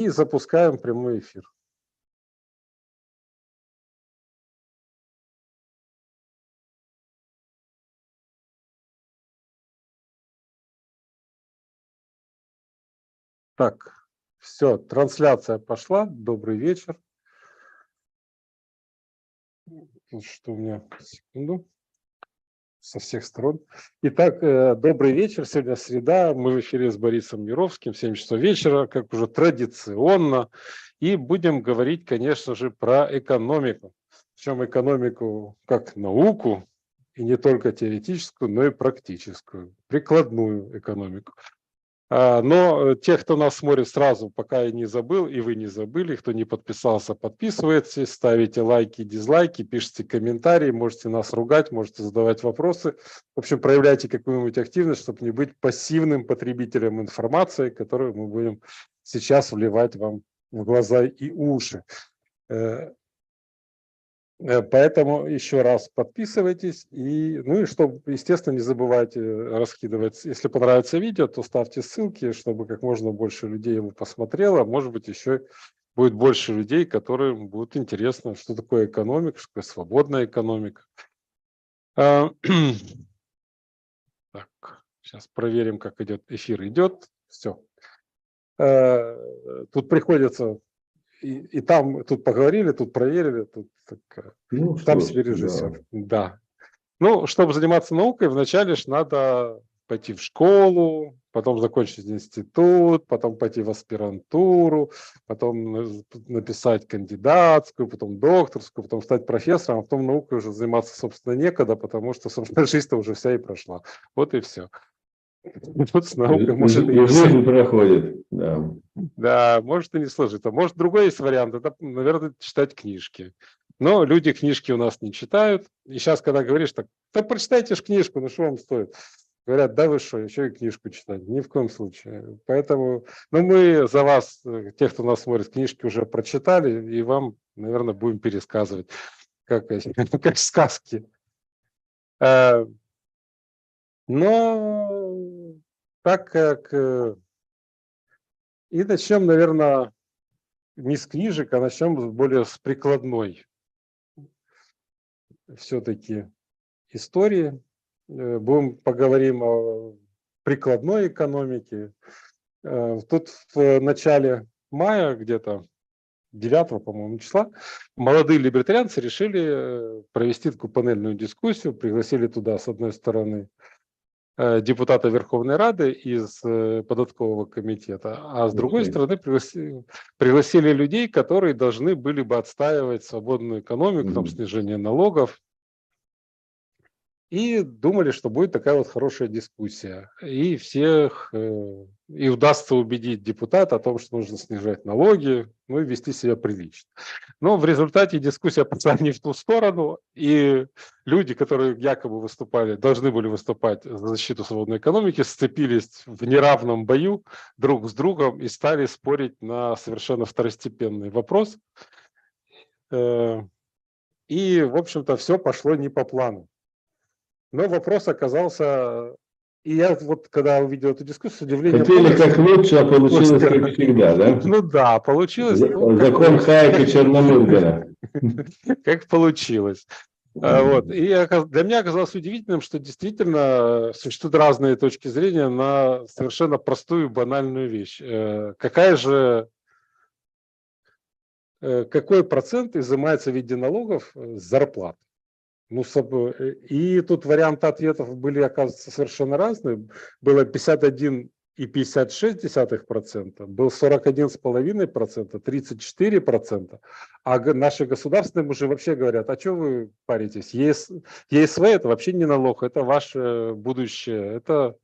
И запускаем прямой эфир. Так, все, трансляция пошла. Добрый вечер. Что у меня? Секунду. Со всех сторон. Итак, добрый вечер. Сегодня среда. Мы в эфире с Борисом Яровским. 7 часов вечера, как уже традиционно. И будем говорить, конечно же, про экономику. Причем экономику как науку, и не только теоретическую, но и практическую, прикладную экономику. Но те, кто нас смотрит сразу, пока я не забыл, и вы не забыли, кто не подписался, подписывайтесь, ставите лайки, дизлайки, пишите комментарии, можете нас ругать, можете задавать вопросы. В общем, проявляйте какую-нибудь активность, чтобы не быть пассивным потребителем информации, которую мы будем сейчас вливать вам в глаза и уши. Поэтому еще раз подписывайтесь и, ну и чтобы, естественно, не забывайте раскидывать. Если понравится видео, то ставьте ссылки, чтобы как можно больше людей его посмотрело. Может быть, еще будет больше людей, которым будет интересно, что такое экономика, что такое свободная экономика. Так, сейчас проверим, как идет эфир. Идет. Все. Тут приходится... И там, тут поговорили, тут проверили, тут ну, там себе режиссер. Да. Ну, чтобы заниматься наукой, вначале ж надо пойти в школу, потом закончить институт, потом пойти в аспирантуру, потом написать кандидатскую, потом докторскую, потом стать профессором, а потом наукой уже заниматься, собственно, некогда, потому что, собственно, жизнь-то уже вся и прошла. Вот и все. Вот с наукой может и жизнь проходит, да. Да, может и не сложится. Может, другой есть вариант, это, наверное, читать книжки. Но люди книжки у нас не читают. И сейчас, когда говоришь так, да прочитайте ж книжку, ну что вам стоит? Говорят, да вы что, еще и книжку читать? Ни в коем случае. Поэтому, ну мы за вас, тех, кто нас смотрит, книжки уже прочитали, и вам, наверное, будем пересказывать, как сказки. Но так как... И начнем, наверное, не с книжек, а начнем более с прикладной все-таки истории. Поговорим о прикладной экономике. Тут в начале мая, где-то 9, по-моему, числа, молодые либертарианцы решили провести такую панельную дискуссию, пригласили туда, с одной стороны, депутата Верховной Рады из податкового комитета, а с другой стороны пригласили людей, которые должны были бы отстаивать свободную экономику, там, снижение налогов, и думали, что будет такая вот хорошая дискуссия. И всех, и удастся убедить депутата о том, что нужно снижать налоги, ну и вести себя прилично. Но в результате дискуссия пошла не в ту сторону, и люди, которые якобы должны были выступать за защиту свободной экономики, сцепились в неравном бою друг с другом и стали спорить на совершенно второстепенный вопрос. И, в общем-то, все пошло не по плану. Но вопрос оказался... И я вот, когда увидел эту дискуссию, с удивлением... Хотели как лучше, а получилось как всегда, да? Ну да, получилось... Закон Хайека Черномырдина. Как получилось. Вот. И для меня оказалось удивительным, что действительно существуют разные точки зрения на совершенно простую, банальную вещь. Какой процент изымается в виде налогов с зарплат? Ну, и тут варианты ответов были, оказывается, совершенно разные. Было 51,56%, был 41,5%, 34%. А наши государственные мужи вообще говорят, а что вы паритесь? ЕСВ это вообще не налог, это ваше будущее, это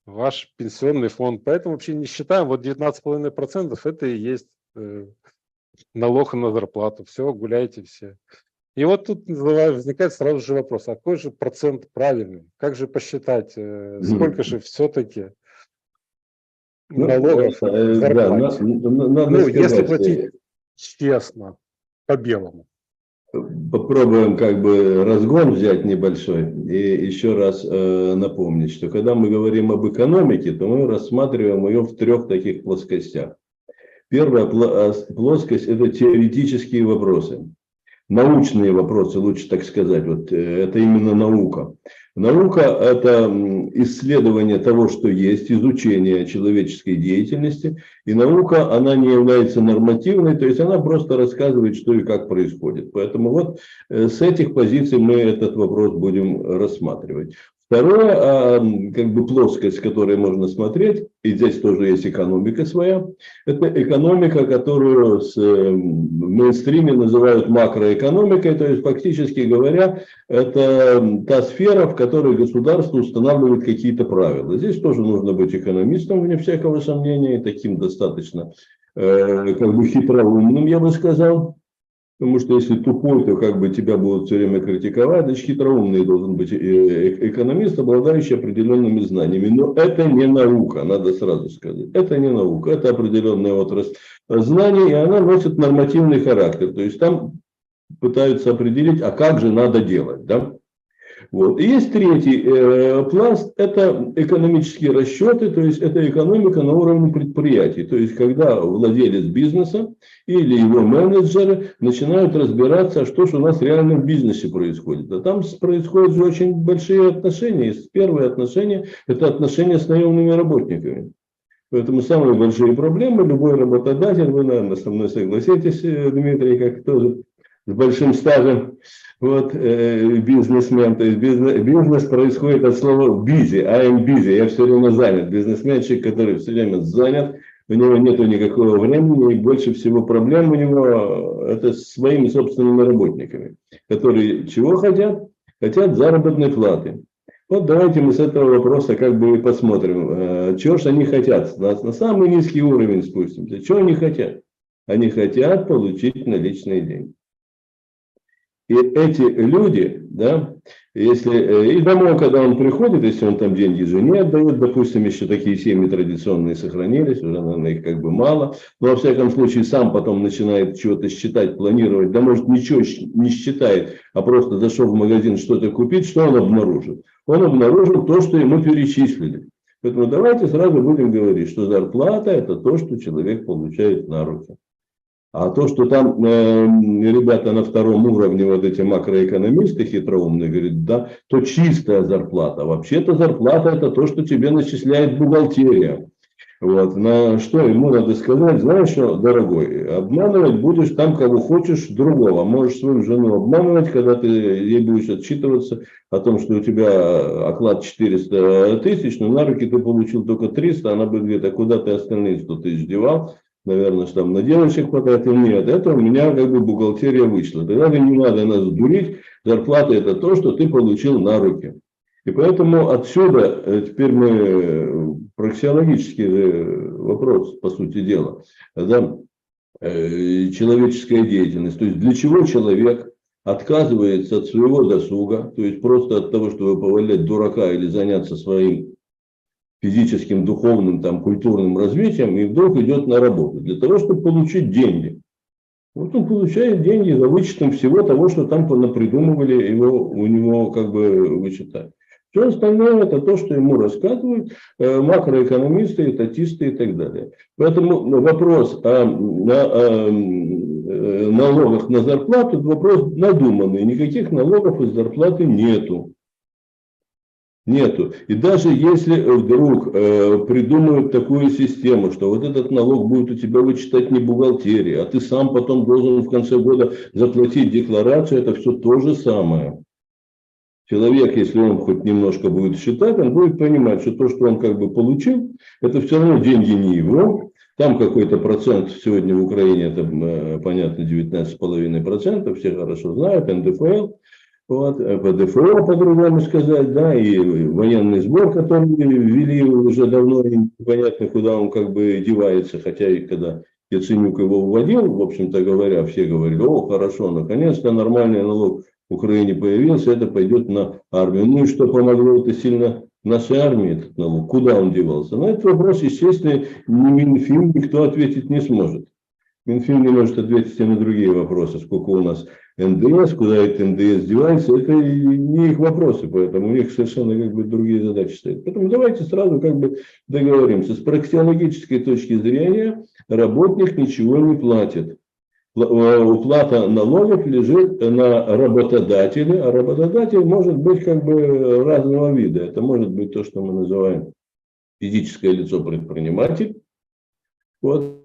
ваш пенсионный фонд. Поэтому вообще не считаем, вот 19,5% это и есть налог на зарплату. Все, гуляйте все. И вот тут возникает сразу же вопрос, а какой же процент правильный? Как же посчитать, сколько же все-таки налогов в зарплате? Ну, если платить честно, по-белому. Попробуем как бы разгон взять небольшой и еще раз напомнить, что когда мы говорим об экономике, то мы рассматриваем ее в 3 таких плоскостях. Первая плоскость – это теоретические вопросы. Научные вопросы, лучше так сказать, вот это именно наука. Наука – это исследование того, что есть, изучение человеческой деятельности. И наука, она не является нормативной, то есть она просто рассказывает, что и как происходит. Поэтому вот с этих позиций мы этот вопрос будем рассматривать. Второе, как бы плоскость, с которой можно смотреть, и здесь тоже есть экономика своя, это экономика, которую в мейнстриме называют макроэкономикой, то есть фактически говоря, это та сфера, в которой государство устанавливает какие-то правила. Здесь тоже нужно быть экономистом, вне всякого сомнения, и таким достаточно как бы хитроумным, я бы сказал. Потому что если тупой, то как бы тебя будут все время критиковать. Значит, хитроумный должен быть экономист, обладающий определенными знаниями. Но это не наука, надо сразу сказать. Это не наука, это определенная отрасль знаний, и она носит нормативный характер. То есть там пытаются определить, а как же надо делать, да? Вот. И есть третий пласт, это экономические расчеты, то есть это экономика на уровне предприятий. То есть когда владелец бизнеса или его менеджеры начинают разбираться, что же у нас реально в бизнесе происходит. А там происходят же очень большие отношения. И первое отношение – это отношения с наемными работниками. Поэтому самые большие проблемы, любой работодатель, вы, наверное, со мной согласитесь, Дмитрий, как тоже с большим стажем, вот, бизнесмен, то есть бизнес происходит от слова busy, I am busy, я все время занят. Бизнесменщик, который все время занят, у него нет никакого времени, и больше всего проблем у него это с своими собственными работниками, которые чего хотят? Хотят заработной платы. Вот давайте мы с этого вопроса как бы и посмотрим, чего же они хотят, на самый низкий уровень спустимся, чего они хотят? Они хотят получить наличные деньги. И эти люди, да, если и домой, когда он приходит, если он там деньги жене отдает, допустим, еще такие семьи традиционные сохранились, уже, наверное, их как бы мало, но во всяком случае сам потом начинает чего-то считать, планировать, да может ничего не считает, а просто зашел в магазин что-то купить, что он обнаружил? Он обнаружил то, что ему перечислили. Поэтому давайте сразу будем говорить, что зарплата – это то, что человек получает на руки. А то, что там ребята на втором уровне, вот эти макроэкономисты хитроумные, говорят, да, то чистая зарплата. Вообще-то зарплата – это то, что тебе начисляет бухгалтерия. Вот. На что ему надо сказать, знаешь что, дорогой, обманывать будешь там, кого хочешь, другого. Можешь свою жену обманывать, когда ты ей будешь отчитываться о том, что у тебя оклад 400 тысяч, но на руки ты получил только 300, она будет говорить, а куда ты остальные 100 тысяч девал? Наверное, что там на девочек хватает, или нет. Это у меня как бы бухгалтерия вышла. Тогда не надо нас дурить. Зарплата – это то, что ты получил на руки. И поэтому отсюда теперь мы праксиологический вопрос, по сути дела. Да, человеческая деятельность. То есть для чего человек отказывается от своего досуга, то есть просто от того, чтобы повалять дурака или заняться своим физическим, духовным, там, культурным развитием, и вдруг идет на работу для того, чтобы получить деньги. Вот он получает деньги за вычетом всего того, что там понапридумывали у него как бы вычитать. Все остальное это то, что ему рассказывают макроэкономисты, статисты и так далее. Поэтому вопрос о налогах на зарплату, вопрос надуманный. Никаких налогов из зарплаты нету. Нету. И даже если вдруг придумают такую систему, что вот этот налог будет у тебя вычитать не бухгалтерия, а ты сам потом должен в конце года заплатить декларацию, это все то же самое. Человек, если он хоть немножко будет считать, он будет понимать, что то, что он как бы получил, это все равно деньги не его. Там какой-то процент сегодня в Украине, это понятно 19,5%, все хорошо знают, НДФЛ. Вот, ПДФО, по-другому сказать, да, и военный сбор, который ввели уже давно, и непонятно, куда он как бы девается, хотя и когда Яценюк его вводил, в общем-то говоря, все говорили, о, хорошо, наконец-то нормальный налог в Украине появился, это пойдет на армию. Ну и что помогло это сильно нашей армии, этот налог, куда он девался? На этот вопрос, естественно, ни Минфин, никто ответить не сможет. Минфин не может ответить и на другие вопросы, сколько у нас НДС, куда этот НДС девается, это не их вопросы, поэтому у них совершенно как бы другие задачи стоят. Поэтому давайте сразу как бы договоримся. С практиологической точки зрения работник ничего не платит. Уплата налогов лежит на работодателе, а работодатель может быть как бы разного вида. Это может быть то, что мы называем физическое лицо предприниматель. Вот.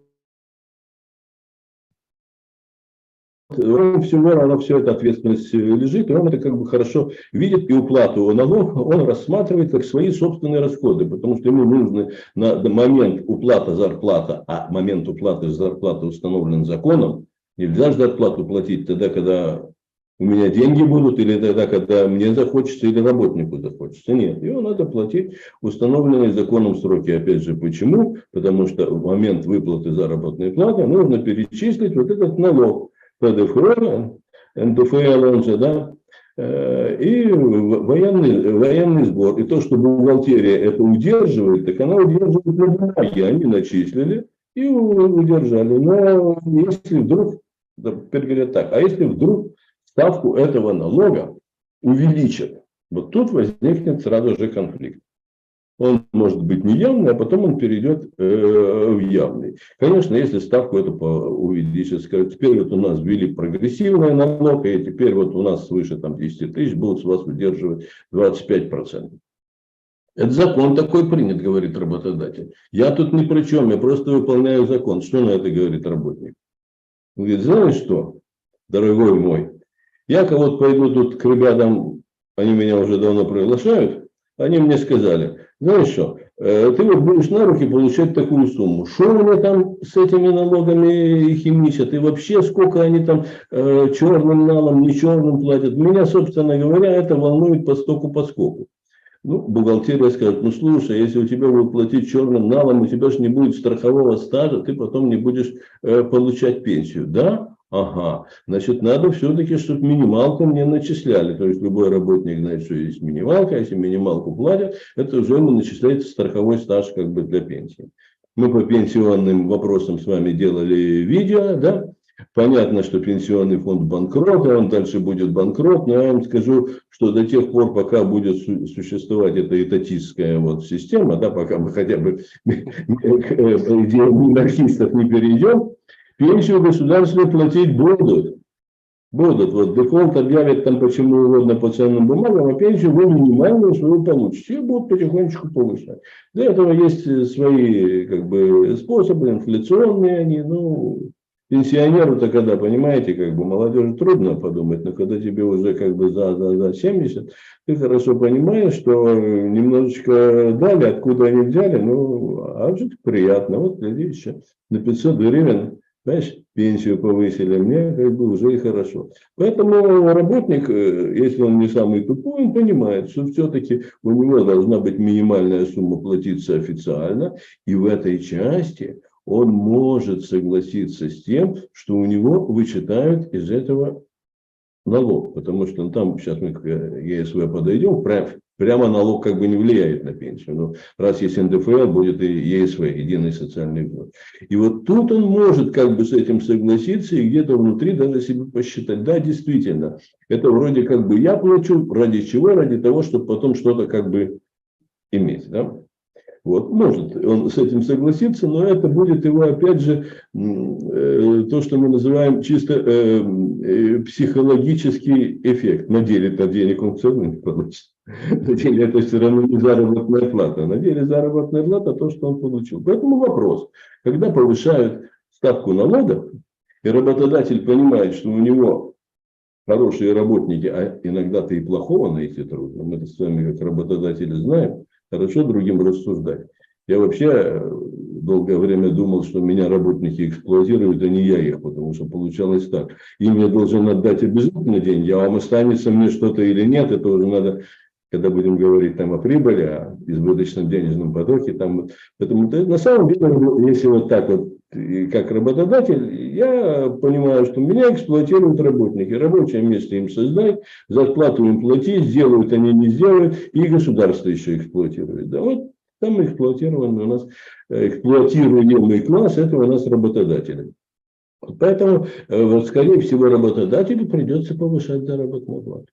Всего все это ответственность лежит, и он это как бы хорошо видит, и уплату налога он рассматривает как свои собственные расходы, потому что ему нужно на момент уплаты зарплаты, а момент уплаты зарплаты установлен законом. Нельзя зарплату платить тогда, когда у меня деньги будут, или тогда, когда мне захочется, или работнику захочется. Нет, его надо платить в установленные законом сроки. Опять же, почему? Потому что в момент выплаты заработной платы нужно перечислить вот этот налог. ПДФО, НДФЛ, он же, да, и военный сбор. И то, что бухгалтерия это удерживает, так она удерживает на бумаге. Они начислили и удержали. Но если вдруг, теперь говорят так, а если вдруг ставку этого налога увеличат, вот тут возникнет сразу же конфликт. Он может быть неявный, а потом он перейдет в явный. Конечно, если ставку эту увеличить, скажут, теперь вот у нас ввели прогрессивный налог, и теперь вот у нас свыше там, 10 тысяч будут с вас удерживать 25%. Это закон такой принят, говорит работодатель. Я тут ни при чем, я просто выполняю закон. Что на это говорит работник? Он говорит, знаешь что, дорогой мой, я кого-то пойду тут к ребятам, они меня уже давно приглашают, они мне сказали, знаешь что, ты вот будешь на руки получать такую сумму. Что они там с этими налогами химичат? И вообще, сколько они там черным налом, не черным платят? Меня, собственно говоря, это волнует поскоку. Ну, бухгалтерия скажет, ну слушай, если у тебя будут платить черным налом, у тебя же не будет страхового стажа, ты потом не будешь получать пенсию. Да? Ага, значит, надо все-таки, чтобы минималку мне начисляли. То есть, любой работник знает, что есть минималка. Если минималку платят, это уже ему начисляется страховой стаж как бы для пенсии. Мы по пенсионным вопросам с вами делали видео, да? Понятно, что пенсионный фонд банкрот, а он дальше будет банкрот, но я вам скажу, что до тех пор, пока будет существовать эта этатистская вот система, да, пока мы хотя бы монархистов не перейдем, пенсию государственные платить будут. Будут. Вот дефолт объявят там почему угодно по ценным бумагам, а пенсию вы минимальную свою получите. И будут потихонечку повышать. Для этого есть свои как бы, способы, инфляционные они. Ну, пенсионеру-то когда, понимаете, как бы молодежи трудно подумать, но когда тебе уже как бы за 70, ты хорошо понимаешь, что немножечко дали, откуда они взяли, ну, а же приятно. Вот, гляди, еще на 500 гривен. Знаешь, пенсию повысили, мне как бы уже и хорошо. Поэтому работник, если он не самый тупой, он понимает, что все-таки у него должна быть минимальная сумма платиться официально. И в этой части он может согласиться с тем, что у него вычитают из этого налог. Потому что там, сейчас мы к ЕСВ подойдем, прямо налог как бы не влияет на пенсию. Но раз есть НДФЛ, будет и ЕСВ, единый социальный взнос. И вот тут он может как бы с этим согласиться и где-то внутри даже себе посчитать. Да, действительно, это вроде как бы я плачу, ради чего? Ради того, чтобы потом что-то как бы иметь. Да? Вот, может он с этим согласиться, но это будет его, опять же, то, что мы называем чисто психологический эффект. На деле-то денег он все равно не получит. На деле это все равно не заработная плата. На деле заработная плата то, что он получил. Поэтому вопрос, когда повышают ставку налогов, и работодатель понимает, что у него хорошие работники, а иногда-то и плохого найти трудно. Мы это с вами, как работодатели, знаем. Хорошо другим рассуждать. Я вообще долгое время думал, что меня работники эксплуатируют, а не я их, потому что получалось так. Им я должен отдать обязательно деньги, а вам останется мне что-то или нет, это уже надо, когда будем говорить там о прибыли, о избыточном денежном потоке. Там, поэтому на самом деле, если вот так вот, как работодатель, я понимаю, что меня эксплуатируют работники. Рабочее место им создать, зарплату им платить, сделают они, не сделают, и государство еще эксплуатирует. Да, вот там эксплуатированный у нас, эксплуатируемый класс, это у нас работодатели. Поэтому, вот, скорее всего, работодателю придется повышать заработную плату.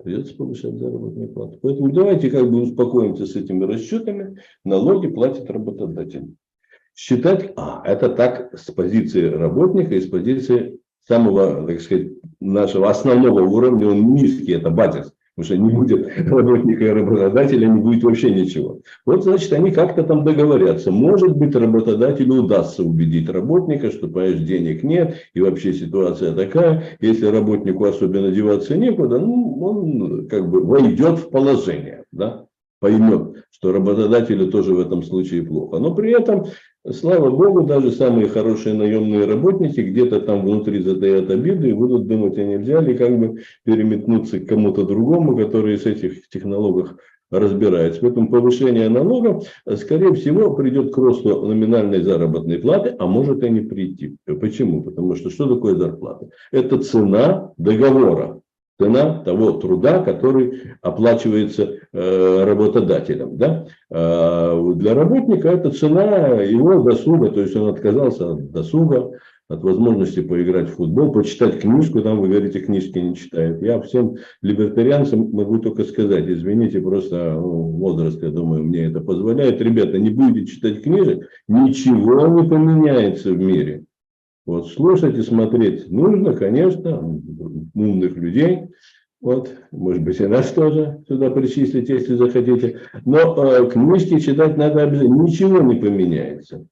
Придется повышать заработную плату. Поэтому давайте как бы успокоимся с этими расчетами. Налоги платит работодатель. Считать, это так с позиции работника и с позиции самого, так сказать, нашего основного уровня, он низкий, это базис. Потому что не будет работника и работодателя, не будет вообще ничего. Вот, значит, они как-то там договорятся. Может быть, работодателю удастся убедить работника, что, понимаешь, денег нет, и вообще ситуация такая. Если работнику особенно деваться некуда, он как бы войдет в положение, да? Поймет, что работодателю тоже в этом случае плохо. Но при этом, слава богу, даже самые хорошие наемные работники где-то там внутри затаят обиды и будут думать, а нельзя ли как бы переметнуться к кому-то другому, который с этих технологиях разбирается. Поэтому повышение налогов, скорее всего, придет к росту номинальной заработной платы, а может и не прийти. Почему? Потому что такое зарплата? Это цена договора. Цена того труда, который оплачивается работодателем. Да? Для работника это цена его досуга, то есть он отказался от досуга, от возможности поиграть в футбол, почитать книжку, там вы говорите, книжки не читают. Я всем либертарианцам могу только сказать, извините, просто возраст, я думаю, мне это позволяет. Ребята, не будете читать книжек, ничего не поменяется в мире. Вот слушать и смотреть нужно, конечно, умных людей. Вот, может быть, и нас тоже сюда причислить, если захотите. Но книжки читать надо обязательно. Ничего не поменяется.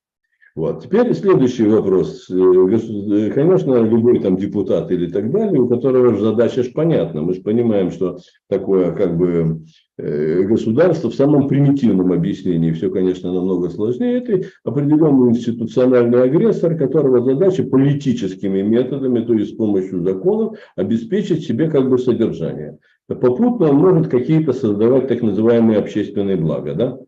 Вот. Теперь следующий вопрос. Конечно, любой там депутат или так далее, у которого задача ж понятна. Мы же понимаем, что такое как бы государство в самом примитивном объяснении, все, конечно, намного сложнее. Это определенный институциональный агрессор, которого задача политическими методами, то есть с помощью законов, обеспечить себе как бы содержание. Попутно он может какие-то создавать так называемые общественные блага, да?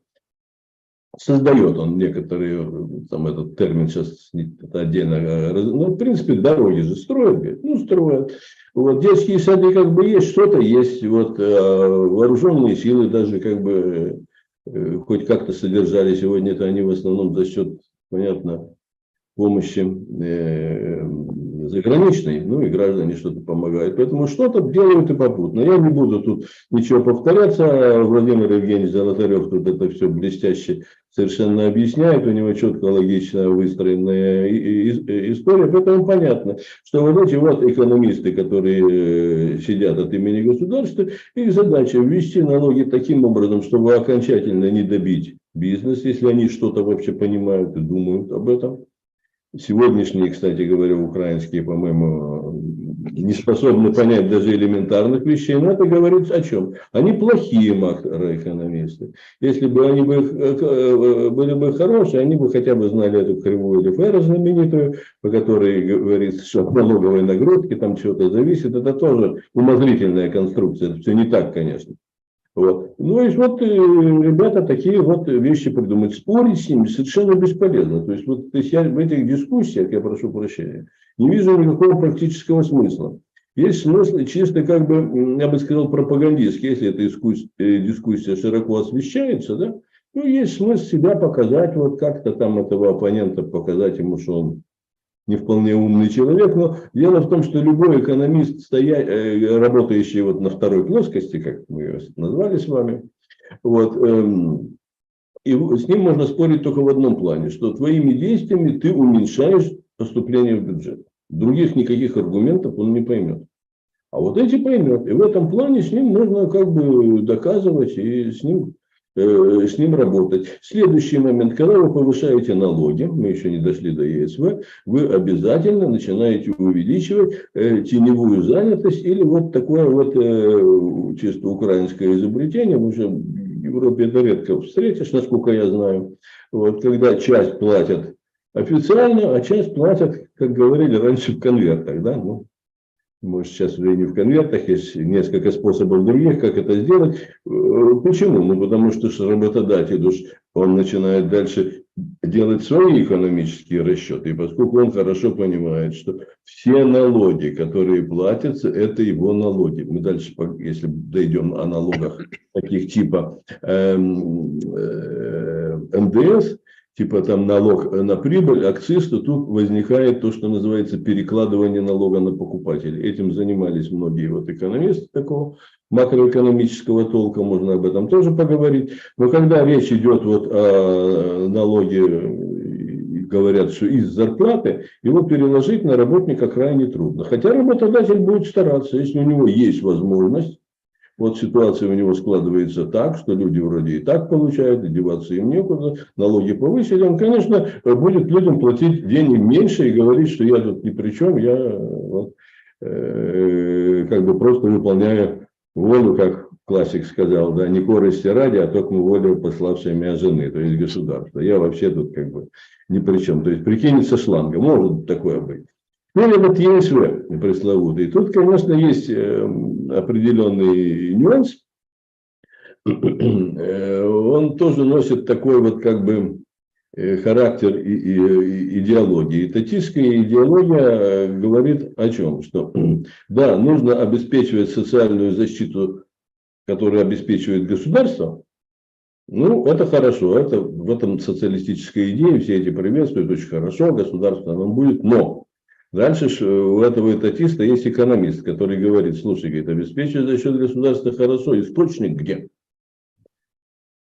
Создает он некоторые, там этот термин сейчас отдельно, ну, в принципе, дороги же строят, говорит, строят. Вот, детские сады как бы есть, что-то есть, вот, вооруженные силы даже как бы хоть как-то содержали, сегодня-то они в основном за счет, понятно, помощи заграничной, и граждане что-то помогают. Поэтому что-то делают и попутно. Я не буду тут ничего повторяться. Владимир Евгеньевич Золотарев тут это все блестяще совершенно объясняет. У него четко, логично выстроенная история. Поэтому понятно, что вот эти вот экономисты, которые сидят от имени государства, их задача ввести налоги таким образом, чтобы окончательно не добить бизнес, если они что-то вообще понимают и думают об этом. Сегодняшние, кстати говоря, украинские, по-моему, не способны понять даже элементарных вещей. Но это говорит о чем? Они плохие макроэкономисты. Если бы они были бы хорошие, они бы хотя бы знали эту кривую Лефера знаменитую, по которой говорится, что от налоговой нагрузки там что-то зависит. Это тоже умозрительная конструкция. Это все не так, конечно. Вот. Ну и вот ребята такие вот вещи придумают. Спорить с ними совершенно бесполезно. То есть я в этих дискуссиях, я прошу прощения, не вижу никакого практического смысла. Есть смысл чисто, как бы, я бы сказал, пропагандистский, если эта дискуссия широко освещается, да, есть смысл себя показать, вот как-то там этого оппонента показать ему, что он не вполне умный человек, но дело в том, что любой экономист, работающий вот на второй плоскости, как мы ее назвали с вами, вот, и с ним можно спорить только в одном плане, что твоими действиями ты уменьшаешь поступление в бюджет. Других никаких аргументов он не поймет. А вот эти поймет. И в этом плане с ним можно как бы доказывать и с ним работать. Следующий момент, когда вы повышаете налоги, мы еще не дошли до ЕСВ, вы обязательно начинаете увеличивать теневую занятость или вот такое вот чисто украинское изобретение, уже в Европе это редко встретишь, насколько я знаю, вот, когда часть платят официально, а часть платят, как говорили раньше, в конвертах, да, может, сейчас уже не в конвертах, есть несколько способов других, как это сделать. Почему? Потому что работодатель, он начинает дальше делать свои экономические расчеты. И поскольку он хорошо понимает, что все налоги, которые платятся, это его налоги. Мы дальше, если дойдем о налогах таких типа НДС, типа там налог на прибыль, акциз, то тут возникает то, что называется перекладывание налога на покупателей. Этим занимались многие вот экономисты такого макроэкономического толка, можно об этом тоже поговорить. Но когда речь идет вот о налоге, говорят, что из зарплаты, его переложить на работника крайне трудно. Хотя работодатель будет стараться, если у него есть возможность. Вот ситуация у него складывается так, что люди вроде и так получают, и деваться им некуда, налоги повысили. Он, конечно, будет людям платить денег меньше и говорить, что я тут ни при чем, я вот, как бы просто выполняю волю, как классик сказал, да, не корости ради, а только волю пославшей меня жены, то есть государства. Я вообще тут как бы ни при чем. То есть прикинется шлангом, может такое быть. Ну, этот ЕСВ пресловутый. Тут, конечно, есть определенный нюанс. Он тоже носит такой вот как бы характер идеологии. Татистская идеология говорит о чем? Что да, нужно обеспечивать социальную защиту, которую обеспечивает государство. Ну, это хорошо. Это в этом социалистической идее все эти приветствуют очень хорошо. Государство оно будет, но дальше у этого этатиста есть экономист, который говорит, слушай, говорит, обеспечивать за счет государства хорошо, источник где?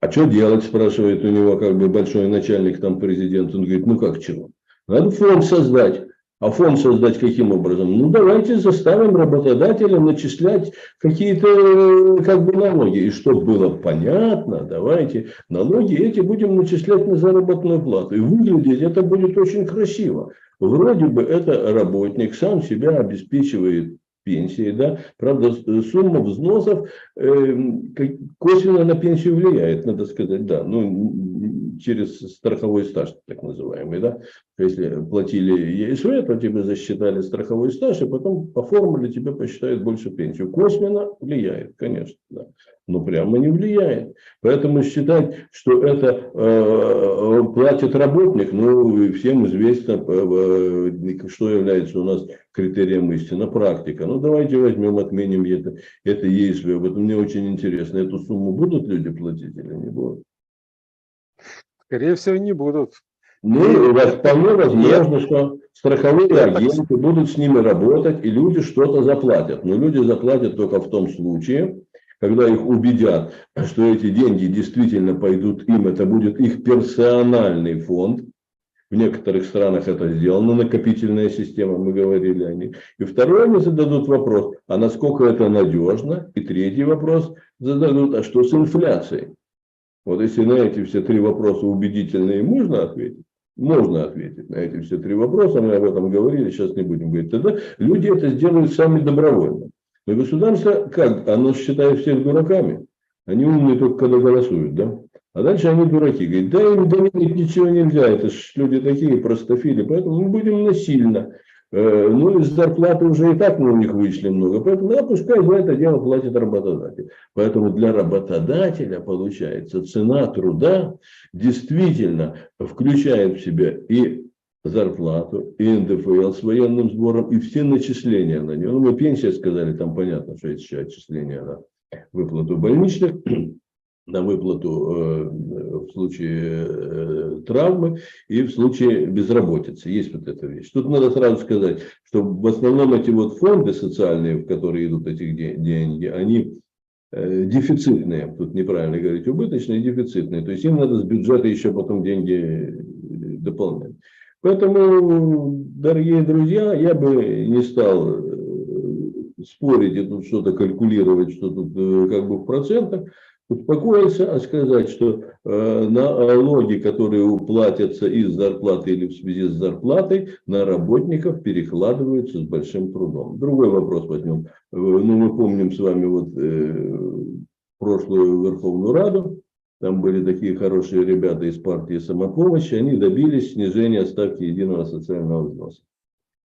А что делать, спрашивает у него как бы большой начальник, там президент. Он говорит, ну как чего? Надо фонд создать. А фонд создать каким образом? Ну давайте заставим работодателя начислять какие-то как бы налоги. И чтобы было понятно, давайте налоги эти будем начислять на заработную плату. И выглядеть это будет очень красиво. Вроде бы это работник сам себя обеспечивает пенсией, да, правда сумма взносов косвенно на пенсию влияет, надо сказать, да, ну через страховой стаж так называемый, да, если платили ЕСВ, то тебе засчитали страховой стаж, и потом по формуле тебе посчитают больше пенсию, косвенно влияет, конечно, да. Но прямо не влияет. Поэтому считать, что это платит работник, ну, всем известно, что является у нас критерием истины, практика. Ну, давайте возьмем, отменим это ЕСВ. Вот мне очень интересно, эту сумму будут люди платить или не будут? Скорее всего, не будут. Ну, вполне возможно, что страховые агенты будут с ними работать, и люди что-то заплатят. Но люди заплатят только в том случае, когда их убедят, что эти деньги действительно пойдут им, это будет их персональный фонд. В некоторых странах это сделано, накопительная система, мы говорили о ней. И второй, они зададут вопрос, а насколько это надежно? И третий вопрос зададут, а что с инфляцией? Вот если на эти все три вопроса убедительные можно ответить на эти все три вопроса, мы об этом говорили, сейчас не будем говорить, тогда люди это сделают сами добровольно. Но государство, как? Оно считает всех дураками. Они умные только когда голосуют, да? А дальше они дураки. Говорят, да им доверить ничего нельзя. Это ж люди такие простофили. Поэтому мы будем насильно. Ну, из зарплаты уже и так мы у них вышли много. Поэтому, да, пускай за это дело платит работодатель. Поэтому для работодателя, получается, цена труда действительно включает в себя и зарплату, и НДФЛ с военным сбором, и все начисления на него. Ну, мы пенсия сказали, там понятно, что есть еще отчисления на выплату больничных, на выплату в случае травмы и в случае безработицы. Есть вот эта вещь. Тут надо сразу сказать, что в основном эти вот фонды социальные, в которые идут эти деньги, они дефицитные. Тут неправильно говорить, убыточные, дефицитные. То есть им надо с бюджета еще потом деньги дополнять. Поэтому, дорогие друзья, я бы не стал спорить и тут что-то калькулировать, что тут как бы в процентах. Успокоиться, а сказать, что налоги, которые платятся из зарплаты или в связи с зарплатой, на работников перекладываются с большим трудом. Другой вопрос возьмем. Ну, мы помним с вами вот прошлую Верховную Раду. Там были такие хорошие ребята из партии «Самопомощи». Они добились снижения ставки единого социального взноса.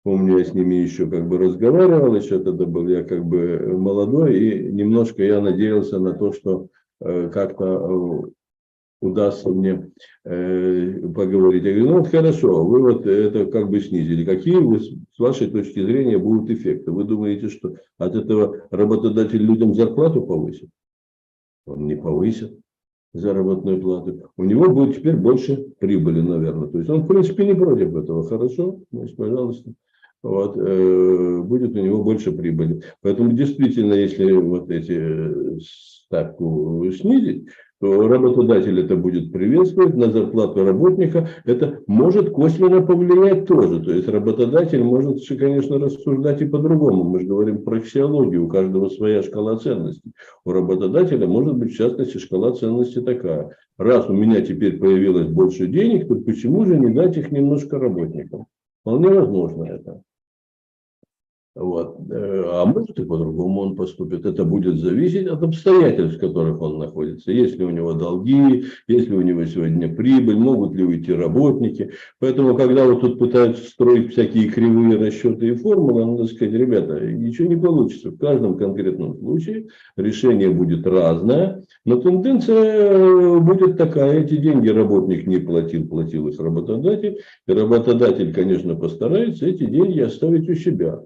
Помню, я с ними еще как бы разговаривал, еще тогда был я как бы молодой, и немножко я надеялся на то, что как-то удастся мне поговорить. Я говорю, ну вот хорошо, вы вот это как бы снизили. Какие вы, с вашей точки зрения будут эффекты? Вы думаете, что от этого работодатель людям зарплату повысит? Он не повысит. заработную плату, у него будет теперь больше прибыли, наверное. То есть он, в принципе, не против этого. Хорошо, значит, пожалуйста. Вот, будет у него больше прибыли. Поэтому действительно, если вот эти ставку снизить, то работодатель это будет приветствовать, на зарплату работника это может косвенно повлиять тоже. То есть работодатель может, конечно, рассуждать и по-другому. Мы же говорим про аксиологию, у каждого своя шкала ценностей. У работодателя может быть в частности шкала ценностей такая. Раз у меня теперь появилось больше денег, то почему же не дать их немножко работникам? Вполне возможно это. Вот. А может и по-другому он поступит. Это будет зависеть от обстоятельств, в которых он находится. Если у него долги, если у него сегодня прибыль, могут ли уйти работники. Поэтому, когда вот тут пытаются строить всякие кривые расчеты и формулы, надо сказать, ребята, ничего не получится. В каждом конкретном случае решение будет разное, но тенденция будет такая. Эти деньги работник не платил, платил их работодатель. И работодатель, конечно, постарается эти деньги оставить у себя.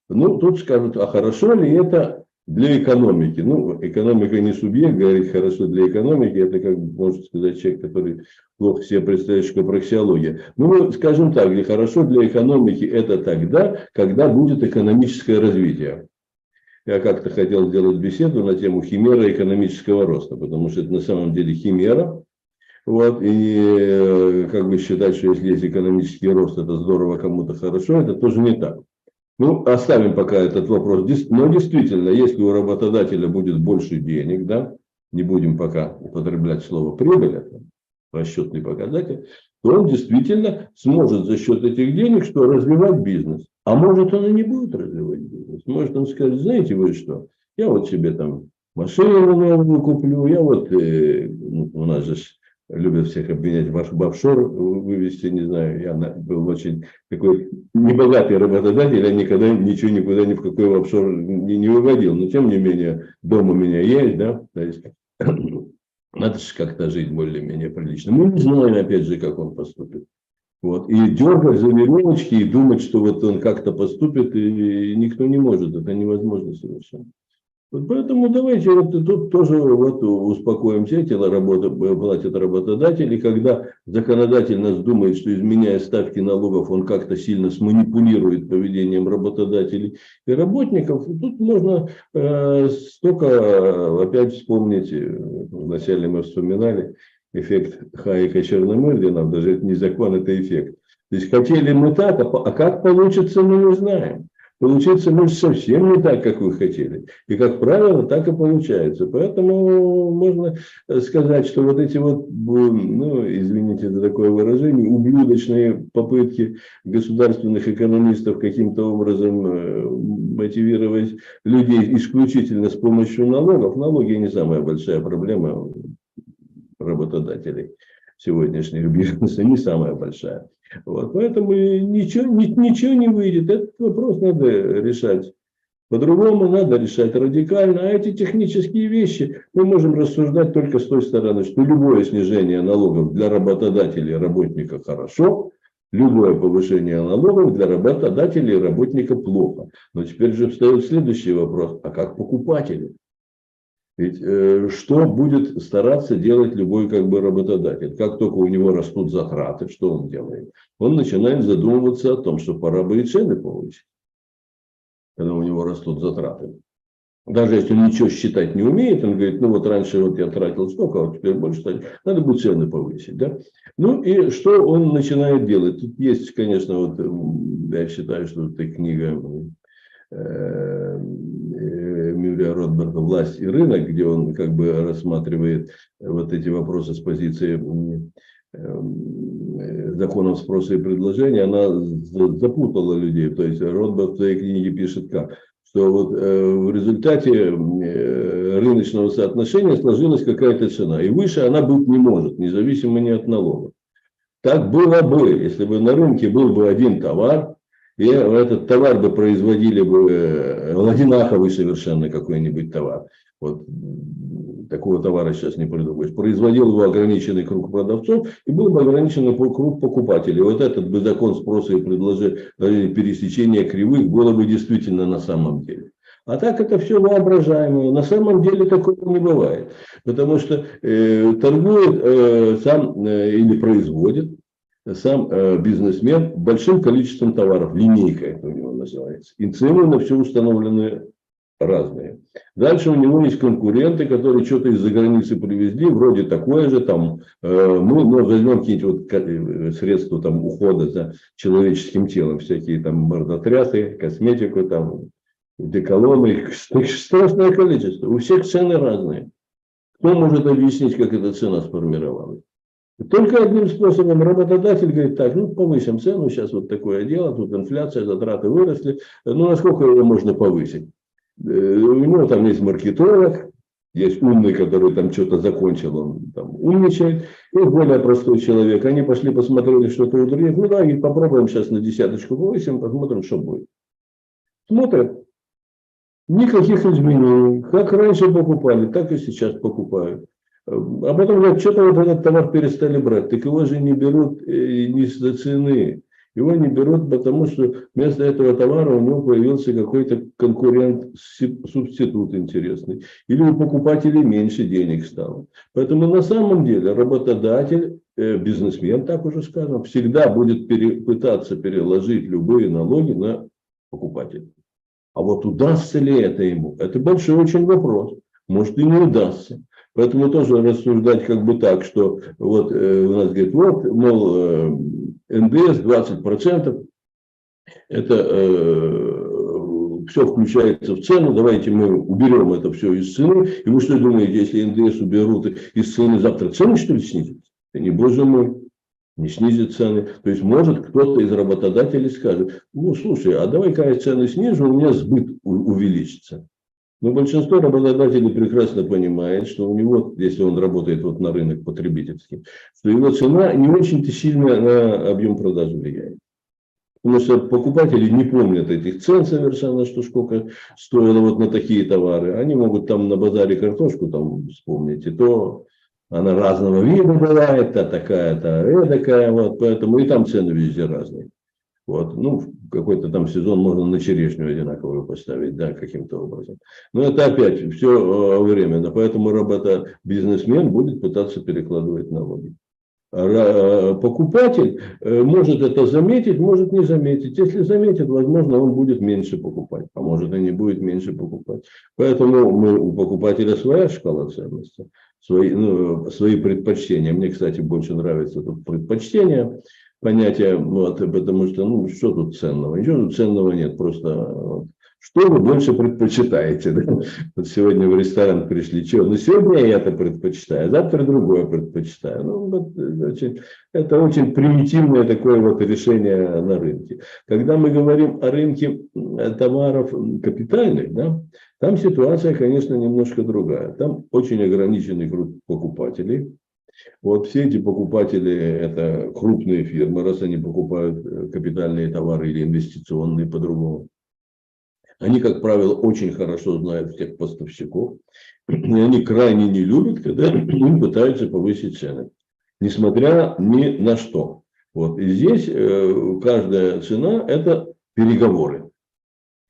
Ну, тут скажут, а хорошо ли это для экономики? Ну, экономика не субъект, говорит, хорошо для экономики. Это, как может сказать человек, который плохо себе представляет, что такое аксиология. Ну, скажем так, хорошо для экономики это тогда, когда будет экономическое развитие. Я как-то хотел сделать беседу на тему химера экономического роста, потому что это на самом деле химера. Вот, и как бы считать, что если есть экономический рост, это здорово, кому-то хорошо, это тоже не так. Ну, оставим пока этот вопрос. Но действительно, если у работодателя будет больше денег, да, не будем пока употреблять слово прибыль, это расчетный показатель, то он действительно сможет за счет этих денег что, развивать бизнес. А может, он и не будет развивать бизнес. Может, он скажет, знаете вы что, я вот себе там машину новую куплю, я вот, у нас же любят всех обвинять в офшор, вывести, не знаю, я был очень такой небогатый работодатель, я никогда ничего никуда ни в какой офшор не выводил, но тем не менее дом у меня есть, да, то есть надо же как-то жить более-менее прилично. Мы не знаем, опять же, как он поступит. Вот. И дергать за веревочки и думать, что вот он как-то поступит, и никто не может, это невозможно совершенно. Вот поэтому давайте вот тут тоже вот успокоимся, эти платят работодатель, и когда законодатель нас думает, что изменяя ставки налогов, он как-то сильно сманипулирует поведением работодателей и работников, тут можно столько опять вспомнить, вначале мы вспоминали эффект Хайека-Черномырдина, даже это не закон, это эффект. То есть хотели мы так, а как получится, мы не знаем. Получится, может, совсем не так, как вы хотели. И, как правило, так и получается. Поэтому можно сказать, что вот эти вот, ну, извините за такое выражение, ублюдочные попытки государственных экономистов каким-то образом мотивировать людей исключительно с помощью налогов. Налоги не самая большая проблема работодателей сегодняшних бизнеса, не самая большая. Вот, поэтому ничего не выйдет. Этот вопрос надо решать по-другому, надо решать радикально. А эти технические вещи мы можем рассуждать только с той стороны, что любое снижение налогов для работодателя и работника хорошо, любое повышение налогов для работодателя и работника плохо. Но теперь же встает следующий вопрос, а как покупатели? Ведь что будет стараться делать любой как бы работодатель? Как только у него растут затраты, что он делает? Он начинает задумываться о том, что пора бы и цены повысить, когда у него растут затраты. Даже если он ничего считать не умеет, он говорит, ну вот раньше вот я тратил столько, а вот теперь больше, надо будет цены повысить. Да? Ну и что он начинает делать? Тут есть, конечно, вот я считаю, что эта книга Мюррея Ротберга «Власть и рынок», где он как бы рассматривает вот эти вопросы с позиции законов спроса и предложения, она запутала людей. То есть Ротберг в своей книге пишет как? Что вот в результате рыночного соотношения сложилась какая-то цена, и выше она быть не может, независимо ни от налогов. Так было бы, если бы на рынке был бы один товар, и этот товар бы производили бы одинаковый совершенно какой-нибудь товар. Вот такого товара сейчас не придумаешь. Производил его ограниченный круг продавцов и был бы ограниченный круг покупателей. Вот этот бы закон спроса и предложения, пересечения кривых было бы действительно на самом деле. А так это все воображаемое. На самом деле такого не бывает. Потому что торгует сам или производит сам бизнесмен большим количеством товаров. Линейка это у него называется. И цены на все установлены разные. Дальше у него есть конкуренты, которые что-то из-за границы привезли, вроде такое же, там, мы возьмем какие-то вот средства там, ухода за человеческим телом, всякие там мордотрясы, косметику, там, деколоны, страшное количество. У всех цены разные. Кто может объяснить, как эта цена сформировалась? Только одним способом работодатель говорит, так, ну повысим цену, сейчас вот такое дело, тут инфляция, затраты выросли, ну насколько его можно повысить? У него там есть маркетолог, есть умный, который там что-то закончил, он там умничает, и более простой человек. Они пошли посмотрели что-то у других, ну да, и попробуем сейчас на десяточку повысим, посмотрим, что будет. Смотрят, никаких изменений. Как раньше покупали, так и сейчас покупают. А потом говорят, что-то вот этот товар перестали брать. Так его же не берут не из-за цены. Его не берут, потому что вместо этого товара у него появился какой-то конкурент, субститут интересный. Или у покупателей меньше денег стало. Поэтому на самом деле работодатель, бизнесмен, так уже сказано, всегда будет пытаться переложить любые налоги на покупателя. А вот удастся ли это ему? Это большой очень вопрос. Может и не удастся. Поэтому тоже рассуждать как бы так, что вот у нас говорит, вот, мол, НДС 20%, это все включается в цену, давайте мы уберем это все из цены. И вы что думаете, если НДС уберут из цены, завтра цены что ли снизятся? Не, боже мой, не снизит цены. То есть может кто-то из работодателей скажет, ну слушай, а давай-ка я цены снижу, у меня сбыт увеличится. Но большинство работодателей прекрасно понимает, что у него, если он работает вот на рынок потребительский, что его цена не очень-то сильно на объем продаж влияет. Потому что покупатели не помнят этих цен совершенно, что сколько стоило вот на такие товары. Они могут там на базаре картошку там вспомнить, и то она разного вида бывает, та такая-то, эдакая, вот, поэтому и там цены везде разные. Вот, ну, какой-то там сезон можно на черешню одинаковую поставить, да, каким-то образом. Но это опять все временно, поэтому бизнесмен будет пытаться перекладывать налоги. Покупатель может это заметить, может не заметить. Если заметит, возможно, он будет меньше покупать, а может и не будет меньше покупать. Поэтому у покупателя своя шкала ценностей, свои предпочтения. Мне, кстати, больше нравится тут предпочтения. Понятие, вот, потому что, ну, что тут ценного? Ничего тут ценного нет, просто вот, что вы больше предпочитаете? Да? Вот сегодня в ресторан пришли, что? Ну, сегодня я это предпочитаю, завтра другое предпочитаю. Ну, вот, это очень примитивное такое вот решение на рынке. Когда мы говорим о рынке товаров капитальных, да, там ситуация, конечно, немножко другая. Там очень ограниченный круг покупателей. Вот все эти покупатели – это крупные фирмы, раз они покупают капитальные товары или инвестиционные по-другому. Они, как правило, очень хорошо знают всех поставщиков. И они крайне не любят, когда им пытаются повысить цены. Несмотря ни на что. Вот. И здесь каждая цена – это переговоры.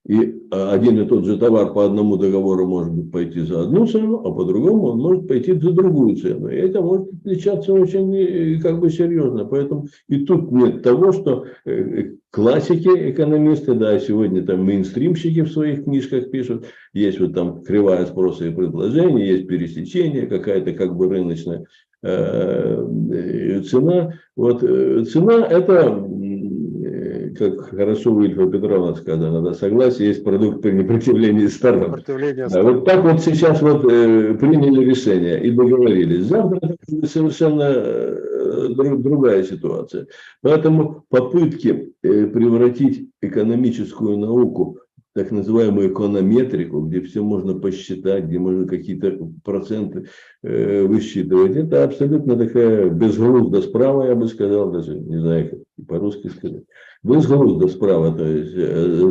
И один и тот же товар по одному договору может пойти за одну цену, а по другому он может пойти за другую цену. И это может отличаться очень как бы серьезно. Поэтому и тут нет того, что классики экономисты, да, сегодня там мейнстримщики в своих книжках пишут, есть вот там кривая спроса и предложения, есть пересечение, какая-то как бы рыночная цена. Вот цена это... Как хорошо у Ильфа Петровна сказано, да, согласие есть продукт при непротивлении сторон. Да, вот так вот сейчас вот приняли решение и договорились. Завтра совершенно другая ситуация. Поэтому попытки превратить экономическую науку в так называемую эконометрику, где все можно посчитать, где можно какие-то проценты высчитывать, это абсолютно такая безглузда справа, я бы сказал, даже не знаю, как по-русски сказать. Безглузда справа, то есть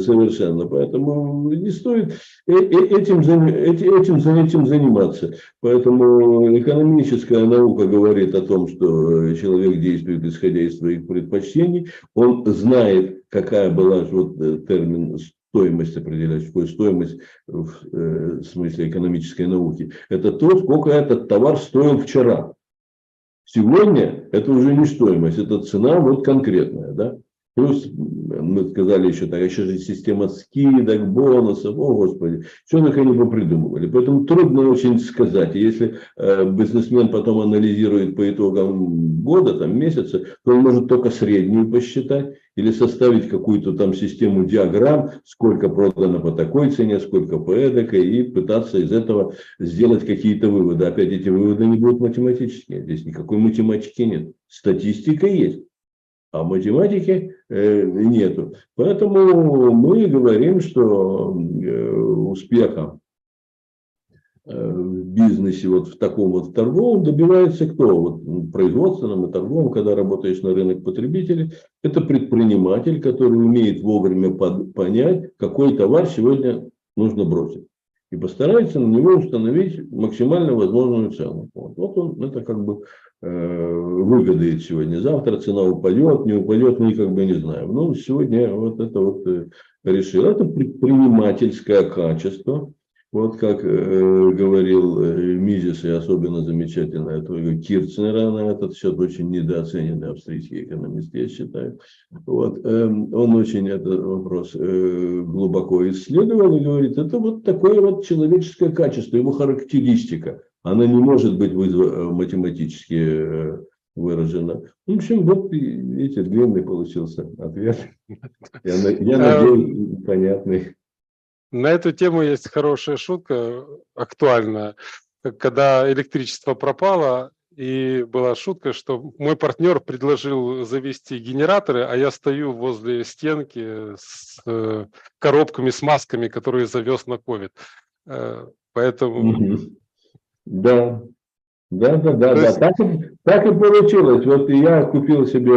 совершенно. Поэтому не стоит этим заниматься. Поэтому экономическая наука говорит о том, что человек действует исходя из своих предпочтений. Он знает, какая была вот термин стоимость определять, какую стоимость в смысле экономической науки. Это то, сколько этот товар стоил вчера. Сегодня это уже не стоимость, это цена вот конкретная, да. Плюс мы сказали еще так, еще же система скидок, бонусов, о господи, что только они попридумывали. Поэтому трудно очень сказать. И если бизнесмен потом анализирует по итогам года, там, месяца, то он может только среднюю посчитать или составить какую-то там систему диаграмм, сколько продано по такой цене, сколько по эдакой, и пытаться из этого сделать какие-то выводы. Опять эти выводы не будут математические. Здесь никакой математики нет. Статистика есть. А математики нету. Поэтому мы говорим, что успеха в бизнесе вот в таком вот торговом добивается кто? Вот в производственном и торговом, когда работаешь на рынок потребителей, это предприниматель, который умеет вовремя понять, какой товар сегодня нужно бросить. И постарается на него установить максимально возможную цену. Вот он это как бы выгодает сегодня. Завтра цена упадет, не упадет, мы как бы не знаем. Но сегодня вот это вот решил. Это предпринимательское качество. Вот как говорил Мизис, и особенно замечательно, это Кирцнера, на этот счет очень недооцененный австрийский экономист, я считаю. Вот, он очень этот вопрос глубоко исследовал и говорит, это вот такое вот человеческое качество, его характеристика. Она не может быть математически выражена. В общем, вот, видите, длинный получился ответ. Я надеюсь, понятный. На эту тему есть хорошая шутка, актуальная. Когда электричество пропало, и была шутка, что мой партнер предложил завести генераторы, а я стою возле стенки с коробками, с масками, которые завез на ковид. Поэтому... Да. Да. Так и получилось. Вот я купил себе,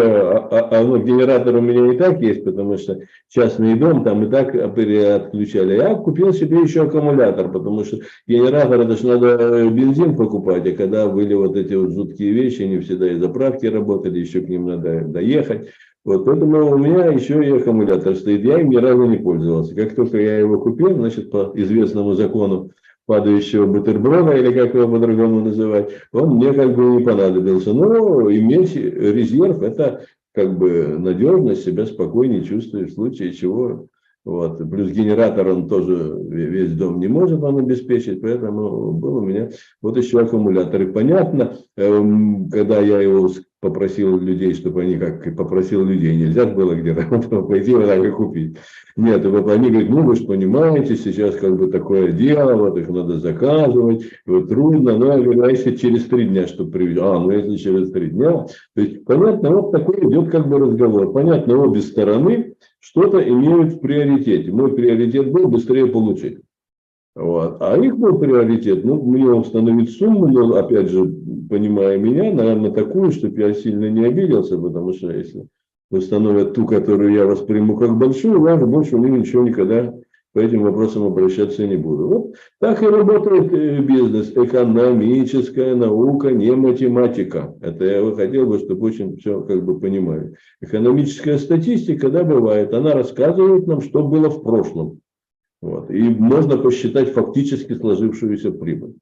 генератор у меня и так есть, потому что частный дом, там и так отключали. Я купил себе еще аккумулятор, потому что генератор, это же надо бензин покупать, а когда были вот эти вот жуткие вещи, не всегда и заправки работали, еще к ним надо доехать. Вот, поэтому у меня еще и аккумулятор стоит, я им ни разу не пользовался. Как только я его купил, значит, по известному закону падающего бутерброда, или как его по-другому называть, он мне как бы не понадобился. Но иметь резерв, это как бы надежность, себя спокойнее чувствуешь в случае чего. Вот. Плюс генератор он тоже весь дом не может он обеспечить, поэтому был у меня вот еще аккумулятор. И понятно, когда я его попросил людей, чтобы они, как попросил людей, нельзя было где-то пойти вот так и купить. Нет, они говорят, ну вы же понимаете, сейчас как бы такое дело, вот их надо заказывать, вот трудно, но я говорю, а если через 3 дня, чтобы привезти? Ну если через 3 дня, то есть понятно, вот такой идет как бы разговор. Понятно, обе стороны что-то имеют в приоритете. Мой приоритет был быстрее получить. Вот. А их был приоритет, мне установить сумму, но опять же, понимая меня, наверное, такую, чтобы я сильно не обиделся, потому что если установят ту, которую я восприму как большую, я больше у них ничего никогда по этим вопросам обращаться не буду. Вот так и работает бизнес, экономическая наука, не математика. Это я хотел бы, чтобы очень все как бы понимали. Экономическая статистика, да, бывает, она рассказывает нам, что было в прошлом. Вот. И можно посчитать фактически сложившуюся прибыль.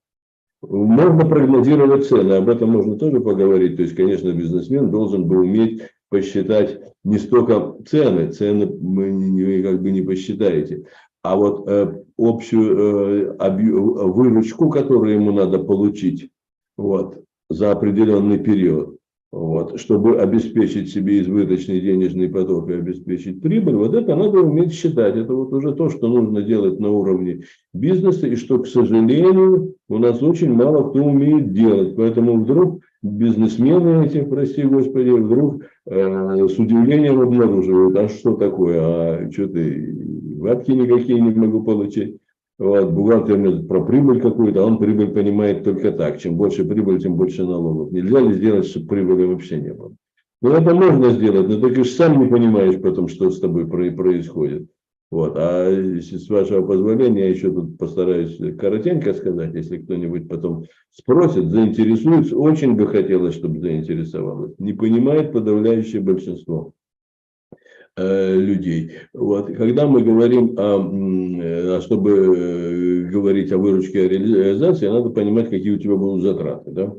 Можно прогнозировать цены, об этом можно тоже поговорить. То есть, конечно, бизнесмен должен был уметь посчитать не столько цены вы как бы не посчитаете, а вот общую выручку, которую ему надо получить вот, за определенный период. Вот, чтобы обеспечить себе избыточный денежный поток и обеспечить прибыль, вот это надо уметь считать. Это вот уже то, что нужно делать на уровне бизнеса, и что, к сожалению, у нас очень мало кто умеет делать. Поэтому вдруг бизнесмены эти, прости господи, вдруг с удивлением обнаруживают, а что такое, а что ты, бабки никакие не могу получить. Вот, бухгалтер мне про прибыль какую-то, а он прибыль понимает только так. Чем больше прибыль, тем больше налогов. Нельзя ли сделать, чтобы прибыли вообще не было? Ну, это можно сделать, но ты же сам не понимаешь потом, что с тобой происходит. Вот. А если, с вашего позволения, я еще тут постараюсь коротенько сказать, если кто-нибудь потом спросит, заинтересуется, очень бы хотелось, чтобы заинтересовалось. Не понимает подавляющее большинство. людей. Вот. Когда мы говорим чтобы говорить о выручке, о реализации, надо понимать, какие у тебя будут затраты. Да?